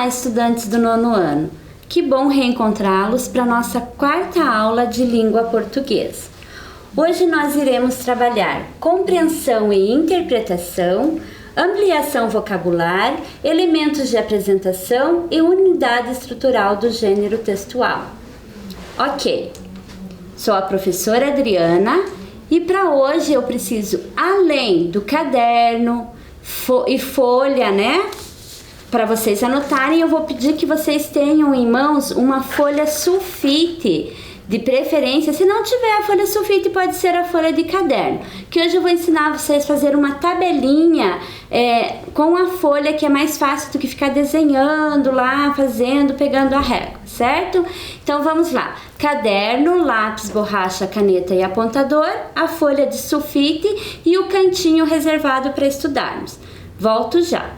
Olá, estudantes do 9º ano. Que bom reencontrá-los para a nossa 4ª aula de língua portuguesa. Hoje nós iremos trabalhar compreensão e interpretação, ampliação vocabular, elementos de apresentação e unidade estrutural do gênero textual. Ok, sou a professora Adriana e para hoje eu preciso, além do caderno e folha, né? Para vocês anotarem, eu vou pedir que vocês tenham em mãos uma folha sulfite, de preferência. Se não tiver a folha sulfite, pode ser a folha de caderno, que hoje eu vou ensinar vocês a fazer uma tabelinha com a folha, que é mais fácil do que ficar desenhando lá, pegando a régua, certo? Então vamos lá, caderno, lápis, borracha, caneta e apontador, a folha de sulfite e o cantinho reservado para estudarmos. Volto já.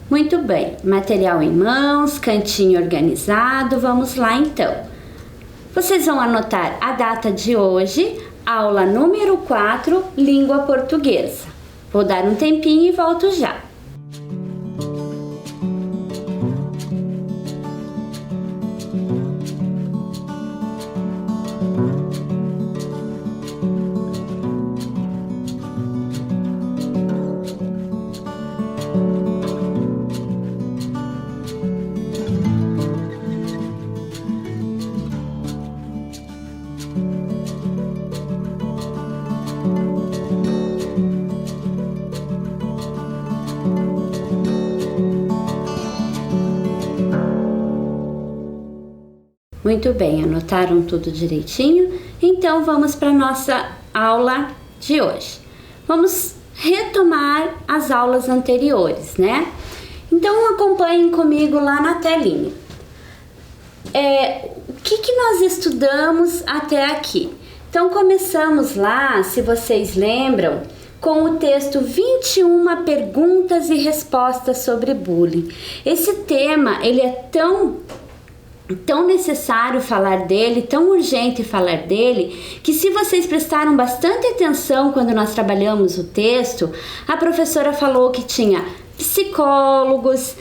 Muito bem, material em mãos, cantinho organizado, vamos lá então. Vocês vão anotar a data de hoje, aula número 4, língua portuguesa. Vou dar um tempinho e volto já. Muito bem, anotaram tudo direitinho? Então vamos para a nossa aula de hoje. Vamos retomar as aulas anteriores, né? Então acompanhem comigo lá na telinha. O que nós estudamos até aqui? Então começamos lá, se vocês lembram, com o texto 21 perguntas e respostas sobre bullying. Esse tema, ele é tão necessário falar dele, tão urgente falar dele, que se vocês prestaram bastante atenção quando nós trabalhamos o texto, a professora falou que tinha psicólogos,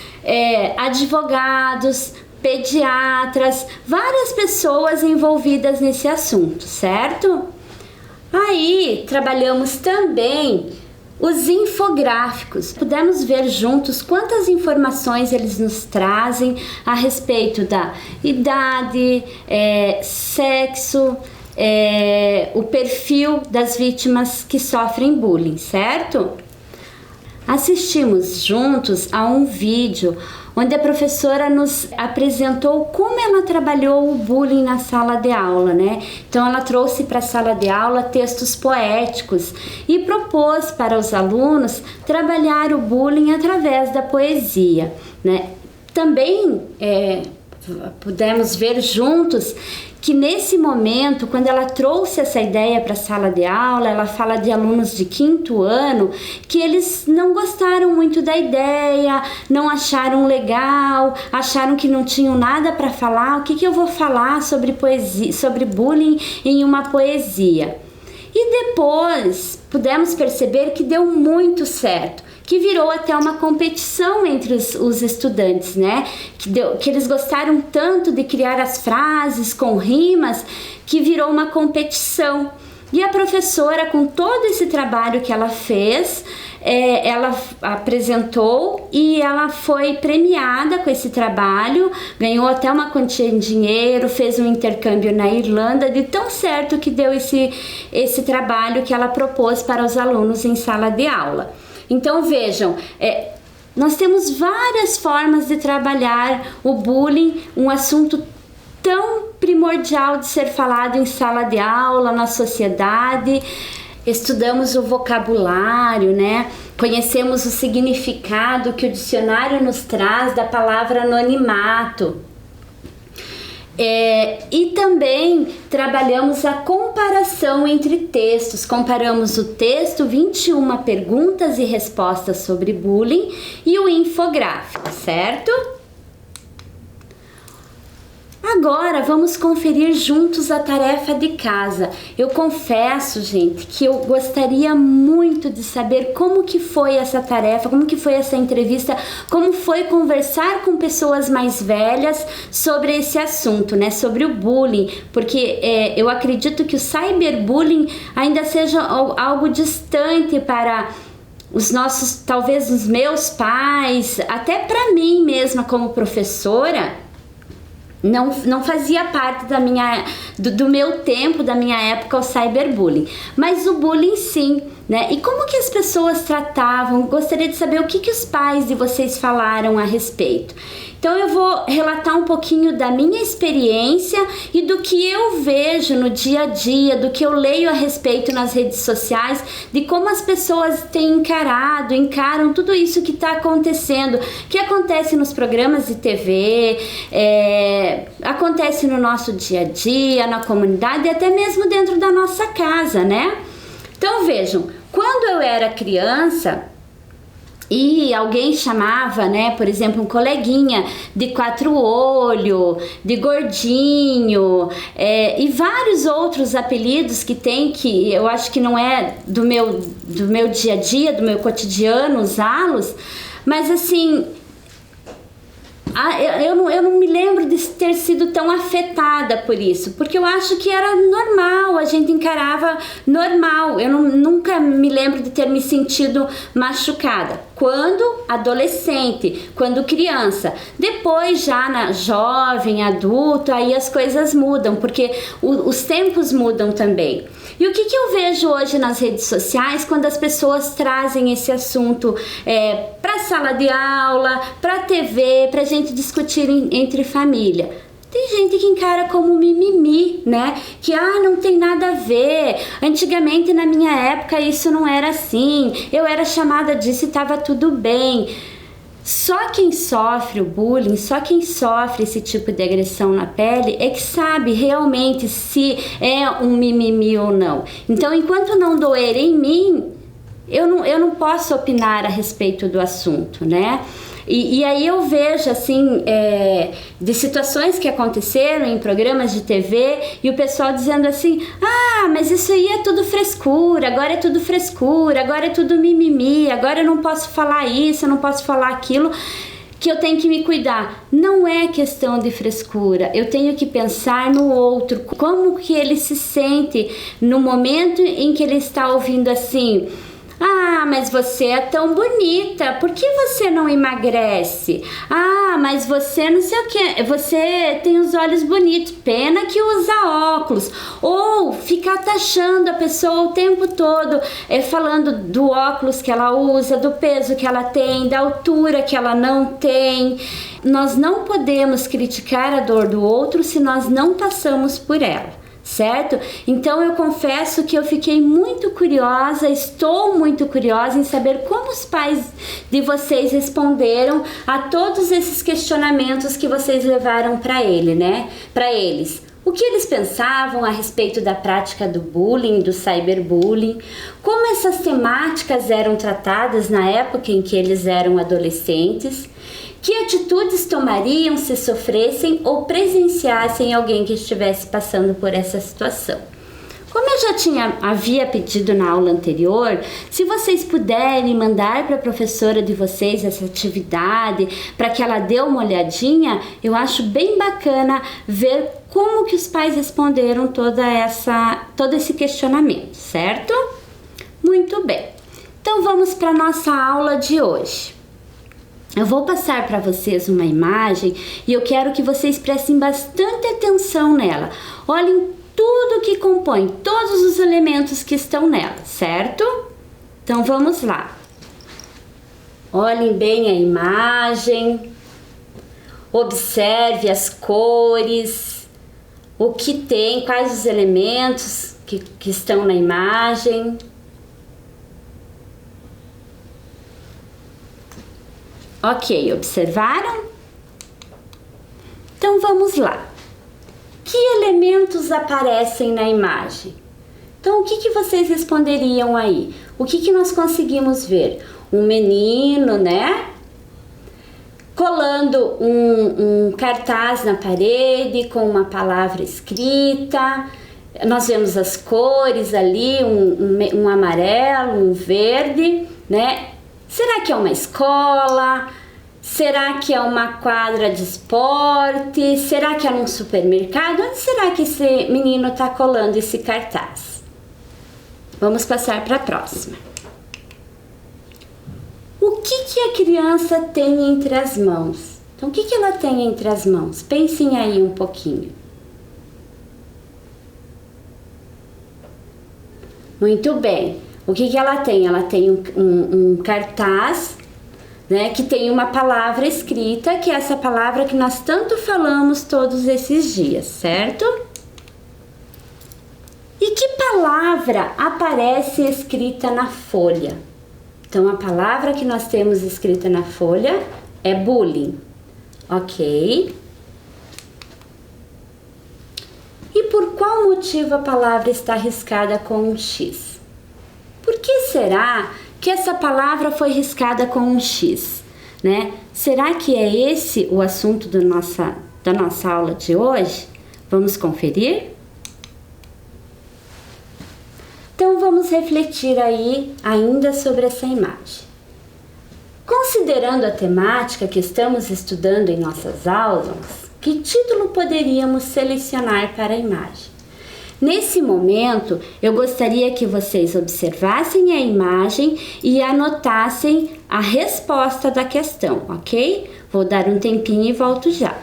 advogados, pediatras, várias pessoas envolvidas nesse assunto, certo? Aí trabalhamos também os infográficos. Pudemos ver juntos quantas informações eles nos trazem a respeito da idade, sexo, o perfil das vítimas que sofrem bullying, certo? Assistimos juntos a um vídeo onde a professora nos apresentou como ela trabalhou o bullying na sala de aula, né? Então ela trouxe para a sala de aula textos poéticos e propôs para os alunos trabalhar o bullying através da poesia, né? Também pudemos ver juntos que nesse momento, quando ela trouxe essa ideia para a sala de aula, ela fala de alunos de 5º ano, que eles não gostaram muito da ideia, não acharam legal, acharam que não tinham nada para falar. O que eu vou falar sobre poesia, sobre bullying em uma poesia? E depois pudemos perceber que deu muito certo, que virou até uma competição entre os estudantes, né? Que eles gostaram tanto de criar as frases com rimas, que virou uma competição. E a professora, com todo esse trabalho que ela fez, ela apresentou e ela foi premiada com esse trabalho, ganhou até uma quantia em dinheiro, fez um intercâmbio na Irlanda, de tão certo que deu esse trabalho que ela propôs para os alunos em sala de aula. Então vejam, nós temos várias formas de trabalhar o bullying, um assunto tão primordial de ser falado em sala de aula, na sociedade. Estudamos o vocabulário, né? Conhecemos o significado que o dicionário nos traz da palavra anonimato. E também trabalhamos a comparação entre textos. Comparamos o texto 21 perguntas e respostas sobre bullying e o infográfico, certo? Agora vamos conferir juntos a tarefa de casa. Eu confesso, gente, que eu gostaria muito de saber como que foi essa tarefa, como que foi essa entrevista, como foi conversar com pessoas mais velhas sobre esse assunto, né? Sobre o bullying, porque eu acredito que o cyberbullying ainda seja algo distante para os nossos, talvez os meus pais, até para mim mesma como professora. Não fazia parte do meu tempo, da minha época, o cyberbullying. Mas o bullying sim, né? E como que as pessoas tratavam? Gostaria de saber o que os pais de vocês falaram a respeito. Então eu vou relatar um pouquinho da minha experiência e do que eu vejo no dia a dia, do que eu leio a respeito nas redes sociais, de como as pessoas têm encaram tudo isso que está acontecendo, que acontece nos programas de TV, acontece no nosso dia a dia, na comunidade e até mesmo dentro da nossa casa, né? Então vejam, quando eu era criança e alguém chamava, né, por exemplo, um coleguinha de 4 olhos, de gordinho, e vários outros apelidos que tem, que eu acho que não é do meu dia a dia, do meu cotidiano usá-los, mas assim, eu não me lembro de ter sido tão afetada por isso, porque eu acho que era normal, a gente encarava normal. Eu nunca me lembro de ter me sentido machucada. Quando adolescente, quando criança, depois já na jovem, adulto, aí as coisas mudam, porque os tempos mudam também. E o que eu vejo hoje nas redes sociais quando as pessoas trazem esse assunto para sala de aula, para TV, para a gente discutir entre família? Tem gente que encara como mimimi, né? Que não tem nada a ver. Antigamente, na minha época, isso não era assim. Eu era chamada disso e estava tudo bem. Só quem sofre o bullying, só quem sofre esse tipo de agressão na pele é que sabe realmente se é um mimimi ou não. Então, enquanto não doer em mim, eu não posso opinar a respeito do assunto, né? E aí eu vejo, assim, de situações que aconteceram em programas de TV e o pessoal dizendo assim, mas isso aí é tudo frescura, agora é tudo frescura, agora é tudo mimimi, agora eu não posso falar isso, eu não posso falar aquilo, que eu tenho que me cuidar. Não é questão de frescura, eu tenho que pensar no outro, como que ele se sente no momento em que ele está ouvindo assim, mas você é tão bonita, por que você não emagrece? Mas você não sei o que, você tem os olhos bonitos, pena que usa óculos. Ou ficar taxando a pessoa o tempo todo, falando do óculos que ela usa, do peso que ela tem, da altura que ela não tem. Nós não podemos criticar a dor do outro se nós não passamos por ela. Certo? Então eu confesso que eu fiquei muito curiosa, estou muito curiosa em saber como os pais de vocês responderam a todos esses questionamentos que vocês levaram para eles. O que eles pensavam a respeito da prática do bullying, do cyberbullying, como essas temáticas eram tratadas na época em que eles eram adolescentes, que atitudes tomariam se sofressem ou presenciassem alguém que estivesse passando por essa situação. Como eu já havia pedido na aula anterior, se vocês puderem mandar para a professora de vocês essa atividade, para que ela dê uma olhadinha, eu acho bem bacana ver como que os pais responderam todo esse questionamento, certo? Muito bem. Então vamos para a nossa aula de hoje. Eu vou passar para vocês uma imagem e eu quero que vocês prestem bastante atenção nela. Olhem tudo que compõe, todos os elementos que estão nela, certo? Então vamos lá. Olhem bem a imagem, observe as cores, o que tem, quais os elementos que estão na imagem. Ok, observaram? Então vamos lá. Que elementos aparecem na imagem? Então, o que vocês responderiam aí? O que nós conseguimos ver? Um menino, né? Colando um cartaz na parede com uma palavra escrita. Nós vemos as cores ali, um amarelo, um verde, né? Será que é uma escola? Será que é uma quadra de esporte? Será que é num supermercado? Onde será que esse menino está colando esse cartaz? Vamos passar para a próxima. O que a criança tem entre as mãos? Então, o que ela tem entre as mãos? Pensem aí um pouquinho. Muito bem. O que ela tem? Ela tem um cartaz, né, que tem uma palavra escrita, que é essa palavra que nós tanto falamos todos esses dias, certo? E que palavra aparece escrita na folha? Então, a palavra que nós temos escrita na folha é bullying, ok? E por qual motivo a palavra está riscada com um X? Por que será que essa palavra foi riscada com um X, né? Será que é esse o assunto da nossa aula de hoje? Vamos conferir? Então vamos refletir aí ainda sobre essa imagem. Considerando a temática que estamos estudando em nossas aulas, que título poderíamos selecionar para a imagem? Nesse momento, eu gostaria que vocês observassem a imagem e anotassem a resposta da questão, ok? Vou dar um tempinho e volto já.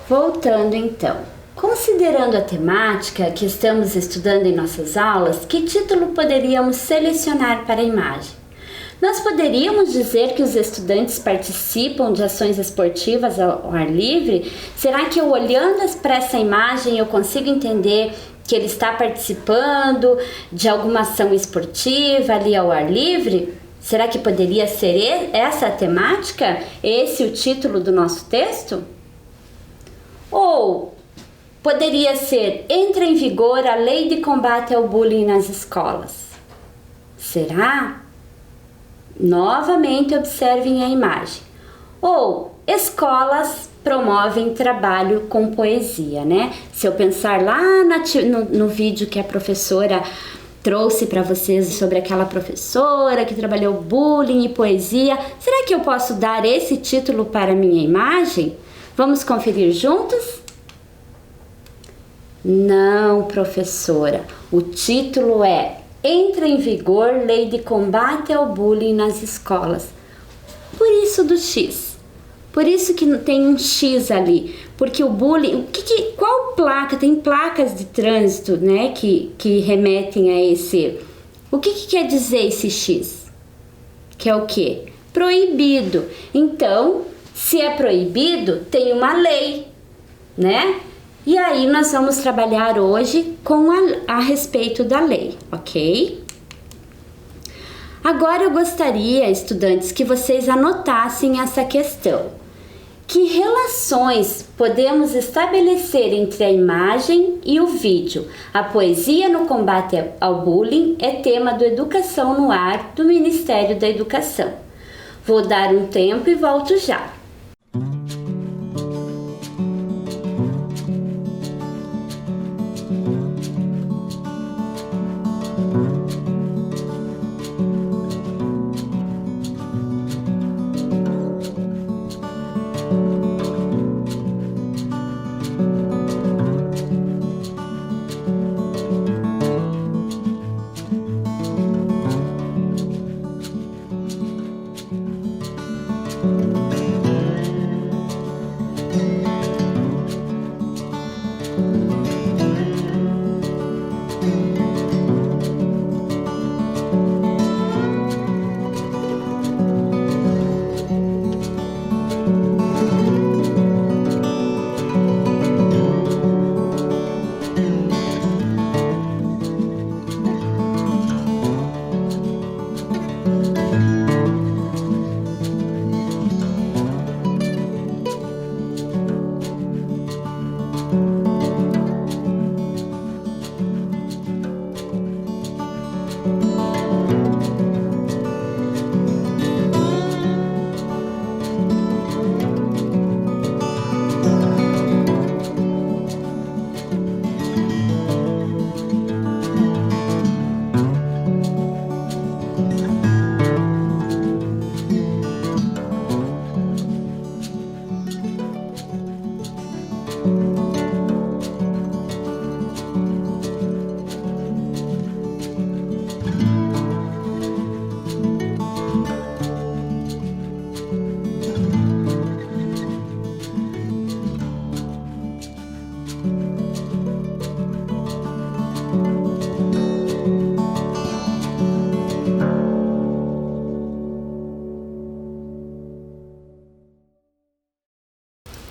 Voltando então, considerando a temática que estamos estudando em nossas aulas, que título poderíamos selecionar para a imagem? Nós poderíamos dizer que os estudantes participam de ações esportivas ao ar livre? Será que eu olhando para essa imagem eu consigo entender que ele está participando de alguma ação esportiva ali ao ar livre? Será que poderia ser essa a temática? Esse o título do nosso texto? Ou poderia ser: entra em vigor a lei de combate ao bullying nas escolas. Será? Novamente observem a imagem. Ou escolas promovem trabalho com poesia, né? Se eu pensar lá no vídeo que a professora trouxe para vocês sobre aquela professora que trabalhou bullying e poesia, será que eu posso dar esse título para a minha imagem? Vamos conferir juntos? Não, professora. O título é Entra em vigor Lei de Combate ao Bullying nas Escolas. Por isso do X. Por isso que tem um X ali. Porque o bullying... qual placa? Tem placas de trânsito, né? Que remetem a esse... O que quer dizer esse X? Que é o quê? Proibido. Então, se é proibido, tem uma lei, né? E aí nós vamos trabalhar hoje com a respeito da lei, ok? Agora eu gostaria, estudantes, que vocês anotassem essa questão. Que relações podemos estabelecer entre a imagem e o vídeo? A poesia no combate ao bullying é tema do Educação no Ar do Ministério da Educação. Vou dar um tempo e volto já.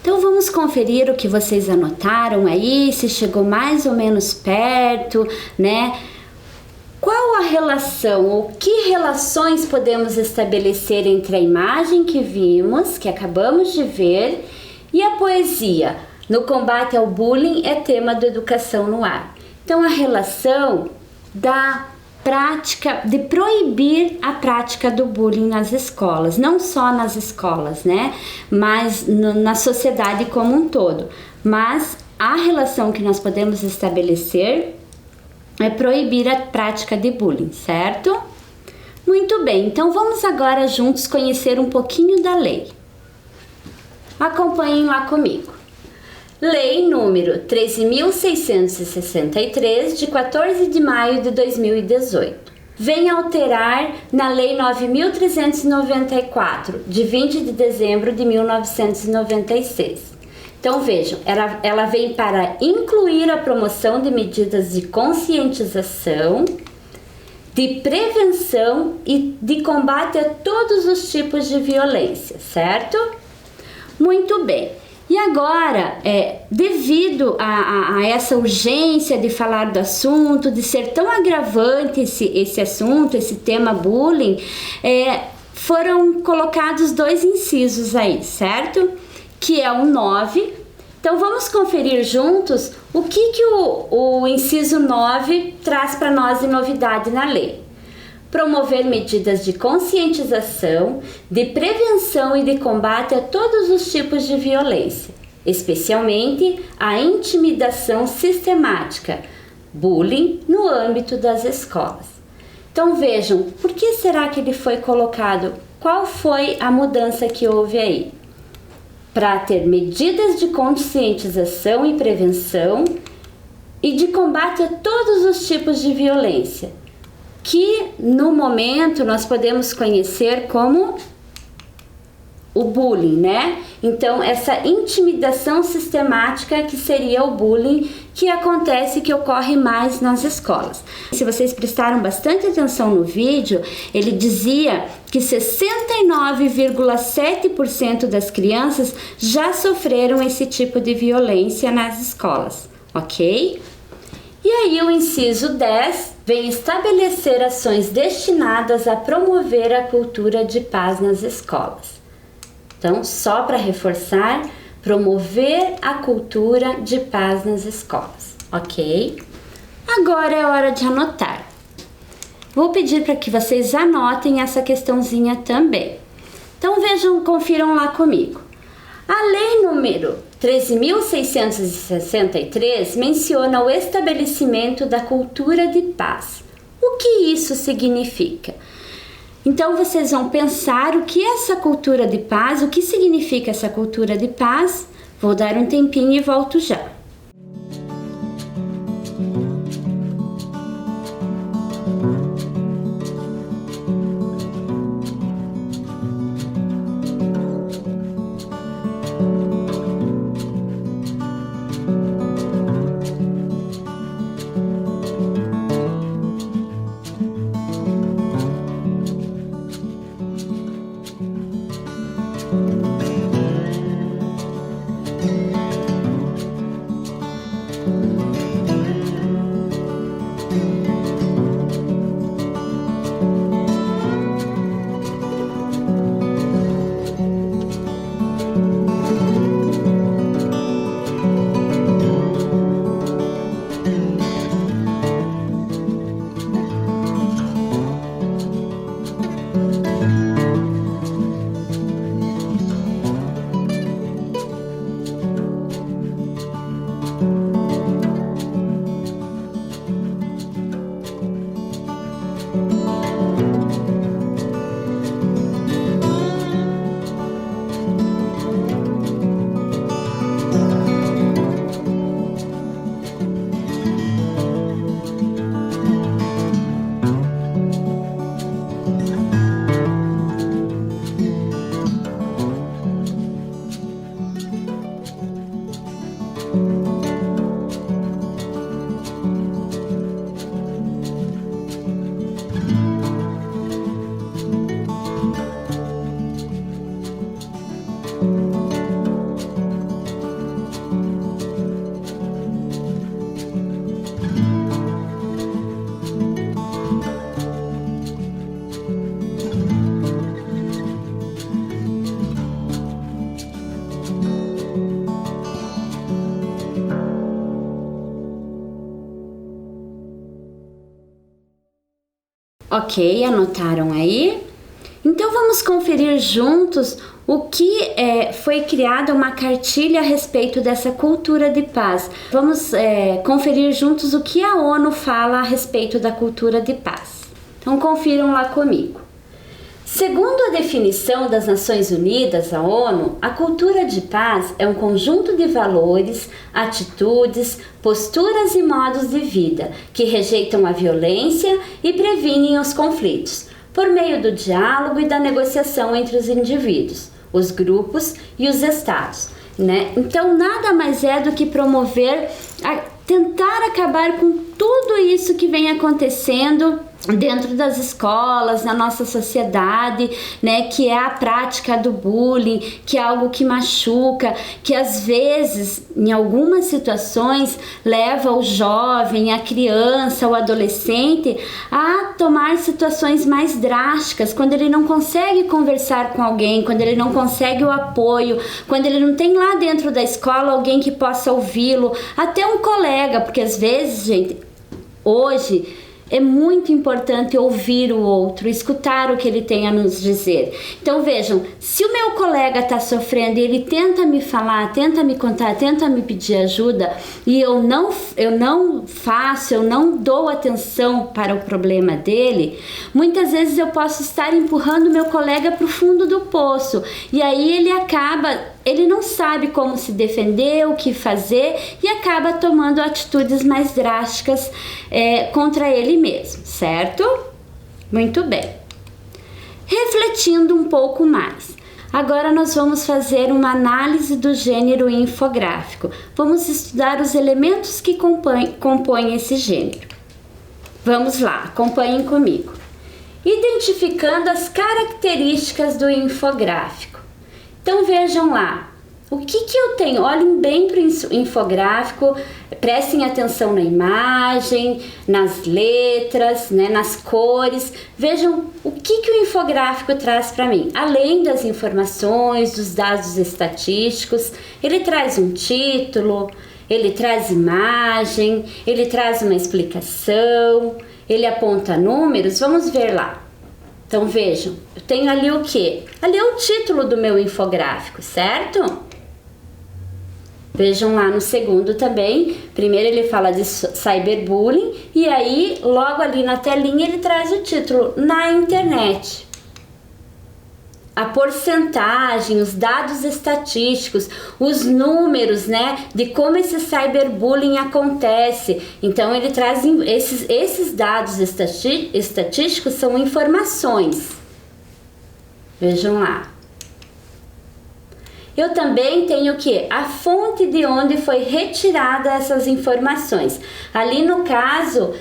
Então vamos conferir o que vocês anotaram aí, se chegou mais ou menos perto, né? Qual a relação ou que relações podemos estabelecer entre a imagem que vimos, que acabamos de ver, e a poesia? No combate ao bullying é tema do Educação no Ar. Então a relação da prática, de proibir a prática do bullying nas escolas, não só nas escolas, né, mas na sociedade como um todo. Mas a relação que nós podemos estabelecer é proibir a prática de bullying, certo? Muito bem, então vamos agora juntos conhecer um pouquinho da lei. Acompanhem lá comigo. Lei número 13.663, de 14 de maio de 2018. Vem alterar na Lei 9.394, de 20 de dezembro de 1996. Então vejam, ela vem para incluir a promoção de medidas de conscientização, de prevenção e de combate a todos os tipos de violência, certo? Muito bem. E agora, devido a essa urgência de falar do assunto, de ser tão agravante esse assunto, esse tema bullying, foram colocados 2 incisos aí, certo? Que é o 9. Então vamos conferir juntos o que o inciso 9 traz para nós de novidade na lei. Promover medidas de conscientização, de prevenção e de combate a todos os tipos de violência, especialmente a intimidação sistemática, bullying no âmbito das escolas. Então vejam, por que será que ele foi colocado? Qual foi a mudança que houve aí? Para ter medidas de conscientização e prevenção e de combate a todos os tipos de violência, que no momento nós podemos conhecer como o bullying, né? Então, essa intimidação sistemática que seria o bullying, que acontece, que ocorre mais nas escolas. Se vocês prestaram bastante atenção no vídeo, ele dizia que 69,7% das crianças já sofreram esse tipo de violência nas escolas, ok? E aí o inciso 10 vem estabelecer ações destinadas a promover a cultura de paz nas escolas. Então, só para reforçar, promover a cultura de paz nas escolas, ok? Agora é hora de anotar. Vou pedir para que vocês anotem essa questãozinha também. Então, vejam, confiram lá comigo. A lei número 13.663 menciona o estabelecimento da cultura de paz. O que isso significa? Então, vocês vão pensar o que é essa cultura de paz, o que significa essa cultura de paz. Vou dar um tempinho e volto já. Ok, anotaram aí? Então vamos conferir juntos o que foi criada uma cartilha a respeito dessa cultura de paz. Vamos conferir juntos o que a ONU fala a respeito da cultura de paz. Então confiram lá comigo. Segundo a definição das Nações Unidas, a ONU, a cultura de paz é um conjunto de valores, atitudes, posturas e modos de vida que rejeitam a violência e previnem os conflitos, por meio do diálogo e da negociação entre os indivíduos, os grupos e os estados, né? Então, nada mais é do que promover, tentar acabar com tudo isso que vem acontecendo dentro das escolas, na nossa sociedade, né, que é a prática do bullying, que é algo que machuca, que às vezes, em algumas situações, leva o jovem, a criança, o adolescente a tomar situações mais drásticas, quando ele não consegue conversar com alguém, quando ele não consegue o apoio, quando ele não tem lá dentro da escola alguém que possa ouvi-lo, até um colega, porque às vezes, gente, hoje é muito importante ouvir o outro, escutar o que ele tem a nos dizer. Então vejam, se o meu colega está sofrendo e ele tenta me falar, tenta me contar, tenta me pedir ajuda e eu não dou atenção para o problema dele, muitas vezes eu posso estar empurrando meu colega para o fundo do poço e aí ele acaba ele não sabe como se defender, o que fazer e acaba tomando atitudes mais drásticas contra ele mesmo, certo? Muito bem. Refletindo um pouco mais, agora nós vamos fazer uma análise do gênero infográfico. Vamos estudar os elementos que compõem esse gênero. Vamos lá, acompanhem comigo. Identificando as características do infográfico. Então vejam lá, o que eu tenho? Olhem bem para o infográfico, prestem atenção na imagem, nas letras, né, nas cores. Vejam o que o infográfico traz para mim. Além das informações, dos dados estatísticos, ele traz um título, ele traz imagem, ele traz uma explicação, ele aponta números. Vamos ver lá. Então vejam, eu tenho ali o quê? Ali é o título do meu infográfico, certo? Vejam lá no segundo também, primeiro ele fala de cyberbullying e aí logo ali na telinha ele traz o título, na internet. A porcentagem, os dados estatísticos, os números, né, de como esse cyberbullying acontece. Então ele traz esses dados estatísticos são informações. Vejam lá. Eu também tenho o que? A fonte de onde foi retirada essas informações. Ali no caso,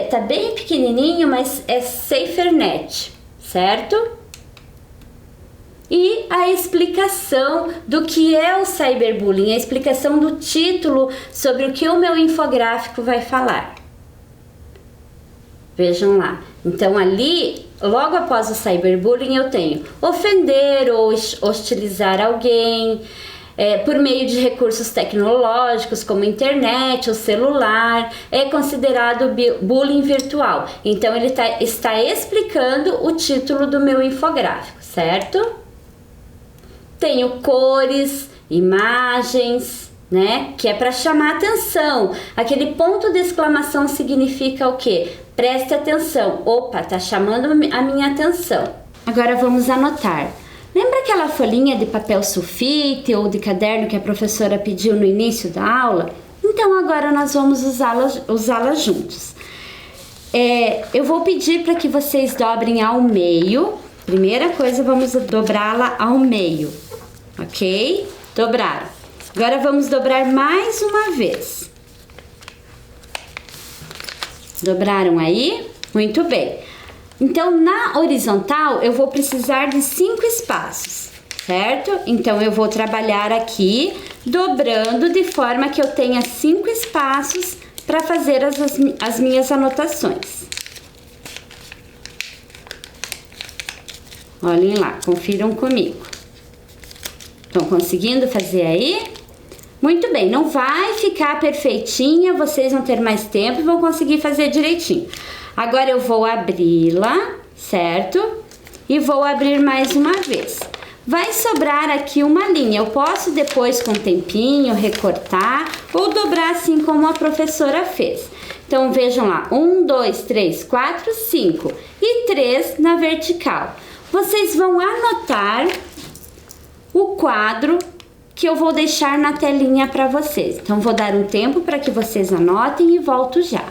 tá bem pequenininho, mas é SaferNet, certo? E a explicação do que é o cyberbullying, a explicação do título sobre o que o meu infográfico vai falar. Vejam lá. Então ali, logo após o cyberbullying, eu tenho ofender ou hostilizar alguém por meio de recursos tecnológicos como internet ou celular, é considerado bullying virtual. Então ele está explicando o título do meu infográfico, certo? Tenho cores, imagens, né? Que é para chamar atenção. Aquele ponto de exclamação significa o quê? Preste atenção. Opa, tá chamando a minha atenção. Agora vamos anotar. Lembra aquela folhinha de papel sulfite ou de caderno que a professora pediu no início da aula? Então agora nós vamos usá-la juntos. Eu vou pedir para que vocês dobrem ao meio. Primeira coisa, vamos dobrá-la ao meio, ok? Dobraram. Agora vamos dobrar mais uma vez. Dobraram aí? Muito bem. Então, na horizontal, eu vou precisar de 5 espaços, certo? Então, eu vou trabalhar aqui, dobrando de forma que eu tenha 5 espaços para fazer as minhas anotações. Olhem lá, confiram comigo. Estão conseguindo fazer aí? Muito bem, não vai ficar perfeitinha, vocês vão ter mais tempo e vão conseguir fazer direitinho. Agora eu vou abri-la, certo? E vou abrir mais uma vez. Vai sobrar aqui uma linha, eu posso depois com um tempinho recortar ou dobrar assim como a professora fez. Então vejam lá, 1, 2, 3, 4, 5 e 3 na vertical. Vocês vão anotar o quadro que eu vou deixar na telinha para vocês. Então vou dar um tempo para que vocês anotem e volto já.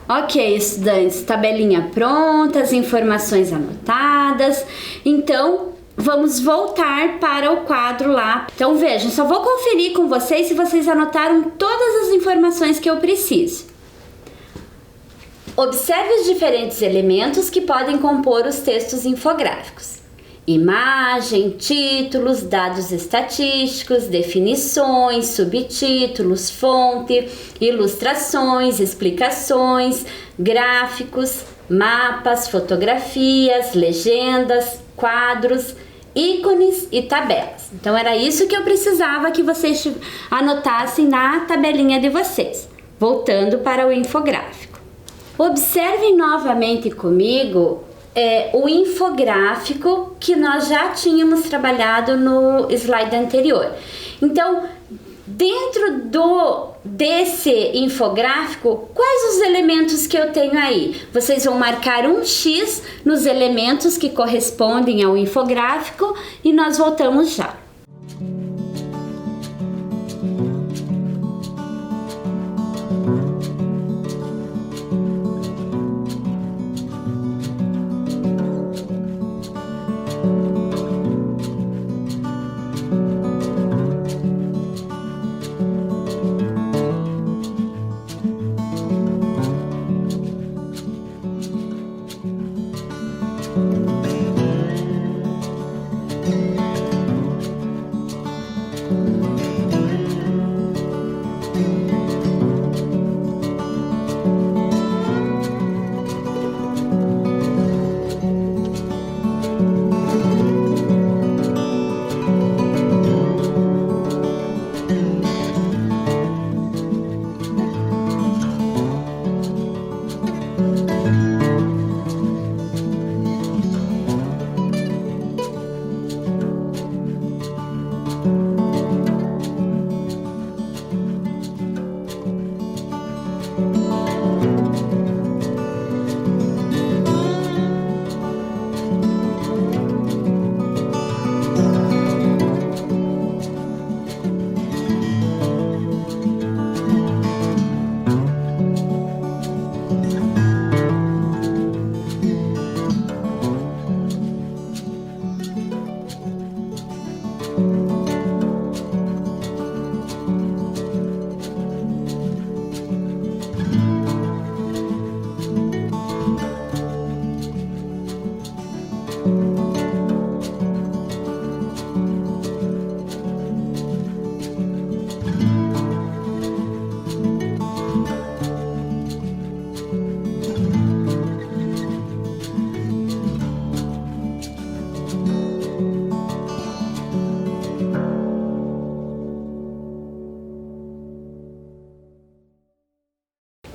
Ok, estudantes, tabelinha pronta, as informações anotadas. Então, vamos voltar para o quadro lá. Então, vejam, só vou conferir com vocês se vocês anotaram todas as informações que eu preciso. Observe os diferentes elementos que podem compor os textos infográficos. Imagem, títulos, dados estatísticos, definições, subtítulos, fonte, ilustrações, explicações, gráficos, mapas, fotografias, legendas, quadros, ícones e tabelas. Então era isso que eu precisava que vocês anotassem na tabelinha de vocês. Voltando para o infográfico. Observem novamente comigo o infográfico que nós já tínhamos trabalhado no slide anterior. Então, dentro desse infográfico, quais os elementos que eu tenho aí? Vocês vão marcar um X nos elementos que correspondem ao infográfico e nós voltamos já.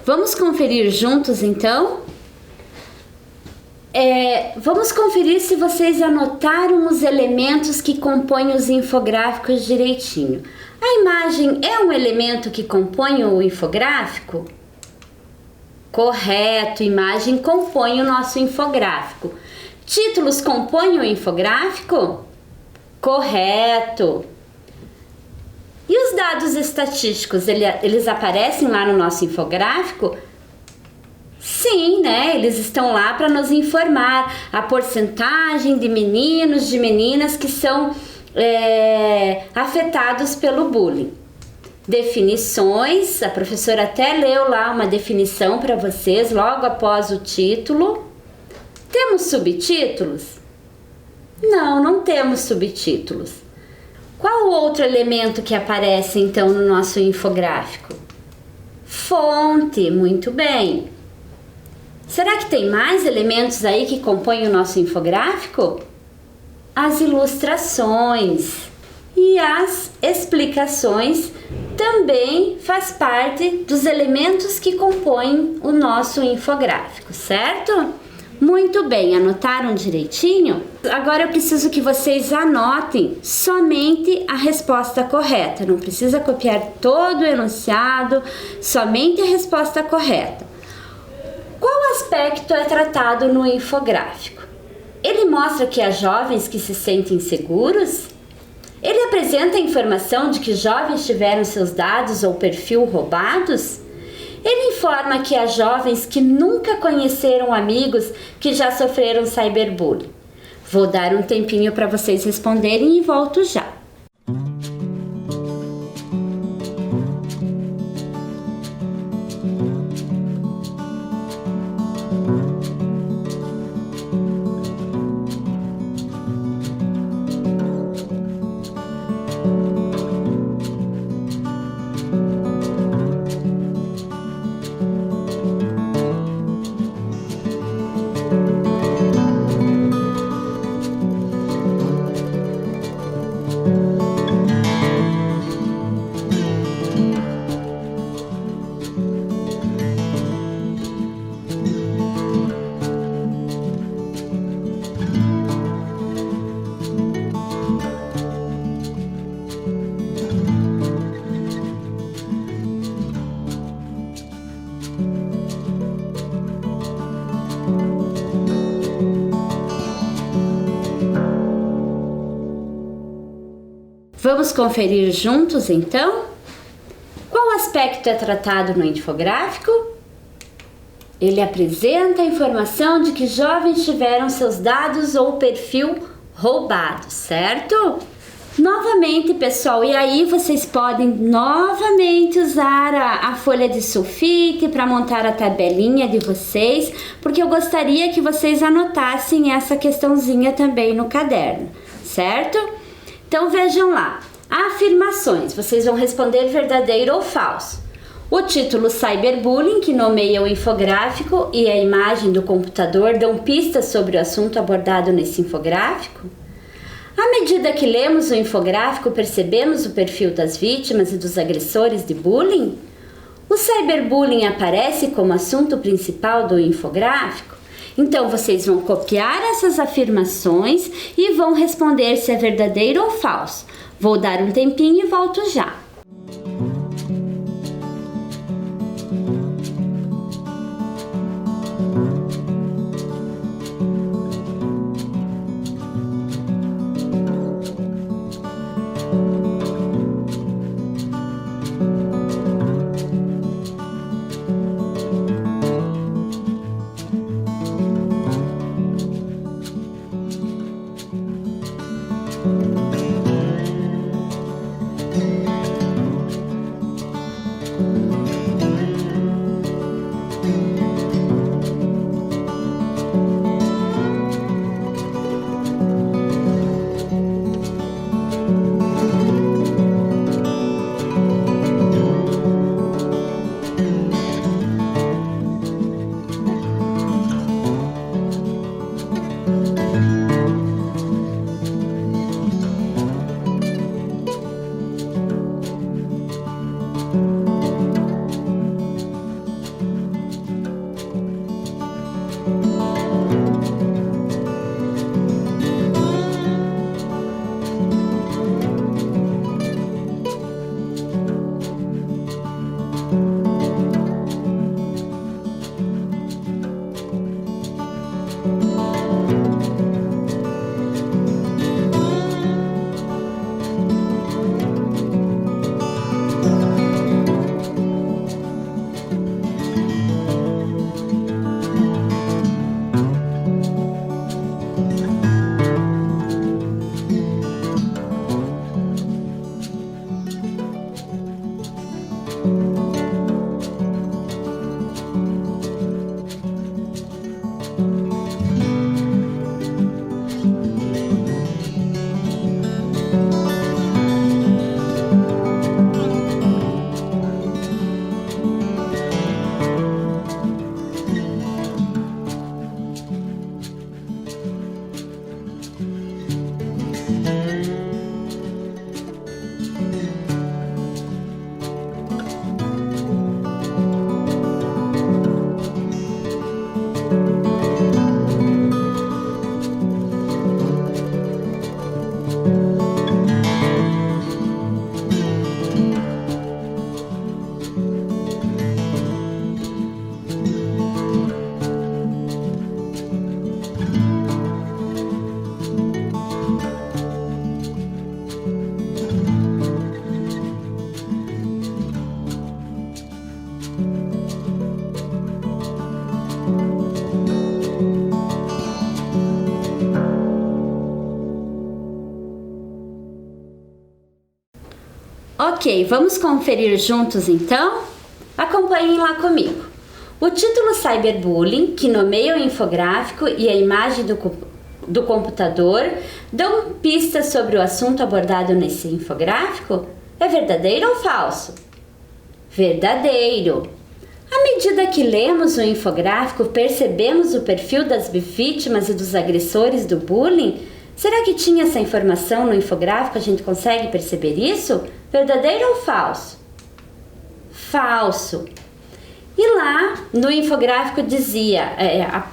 Vamos conferir juntos então? Vamos conferir se vocês anotaram os elementos que compõem os infográficos direitinho. A imagem é um elemento que compõe o infográfico? Correto, imagem compõe o nosso infográfico. Títulos compõem o infográfico? Correto. E os dados estatísticos, eles aparecem lá no nosso infográfico? Sim, né? Eles estão lá para nos informar a porcentagem de meninos, de meninas que são afetados pelo bullying. Definições, a professora até leu lá uma definição para vocês logo após o título. Temos subtítulos? Não, não temos subtítulos. Qual o outro elemento que aparece então no nosso infográfico? Fonte, muito bem. Será que tem mais elementos aí que compõem o nosso infográfico? As ilustrações e as explicações também faz parte dos elementos que compõem o nosso infográfico, certo? Muito bem, anotaram direitinho? Agora eu preciso que vocês anotem somente a resposta correta. Não precisa copiar todo o enunciado, somente a resposta correta. Qual aspecto é tratado no infográfico? Ele mostra que há jovens que se sentem seguros? Ele apresenta a informação de que jovens tiveram seus dados ou perfil roubados? Ele informa que há jovens que nunca conheceram amigos que já sofreram cyberbullying. Vou dar um tempinho para vocês responderem e volto já. Vamos conferir juntos então? Qual aspecto é tratado no infográfico? Ele apresenta a informação de que jovens tiveram seus dados ou perfil roubados, certo? Novamente, pessoal, e aí vocês podem novamente usar a folha de sulfite para montar a tabelinha de vocês, porque eu gostaria que vocês anotassem essa questãozinha também no caderno, certo? Então vejam lá, afirmações, vocês vão responder verdadeiro ou falso. O título cyberbullying, que nomeia o infográfico, e a imagem do computador dão pistas sobre o assunto abordado nesse infográfico? À medida que lemos o infográfico, percebemos o perfil das vítimas e dos agressores de bullying? O cyberbullying aparece como assunto principal do infográfico? Então, vocês vão copiar essas afirmações e vão responder se é verdadeiro ou falso. Vou dar um tempinho e volto já. Ok, vamos conferir juntos então? Acompanhem lá comigo. O título Cyberbullying, que nomeia o infográfico e a imagem do computador, dão pistas sobre o assunto abordado nesse infográfico? É verdadeiro ou falso? Verdadeiro! À medida que lemos o infográfico, percebemos o perfil das vítimas e dos agressores do bullying? Será que tinha essa informação no infográfico? A gente consegue perceber isso? Verdadeiro ou falso? Falso! E lá no infográfico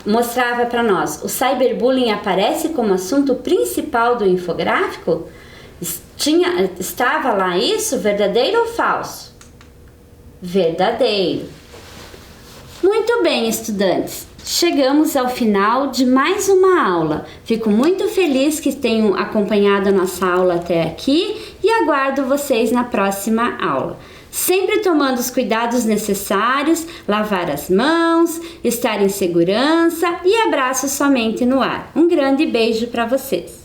mostrava para nós, o cyberbullying aparece como assunto principal do infográfico? Estava lá isso? Verdadeiro ou falso? Verdadeiro. Muito bem, estudantes. Chegamos ao final de mais uma aula. Fico muito feliz que tenham acompanhado a nossa aula até aqui e aguardo vocês na próxima aula. Sempre tomando os cuidados necessários, lavar as mãos, estar em segurança e abraços somente no ar. Um grande beijo para vocês.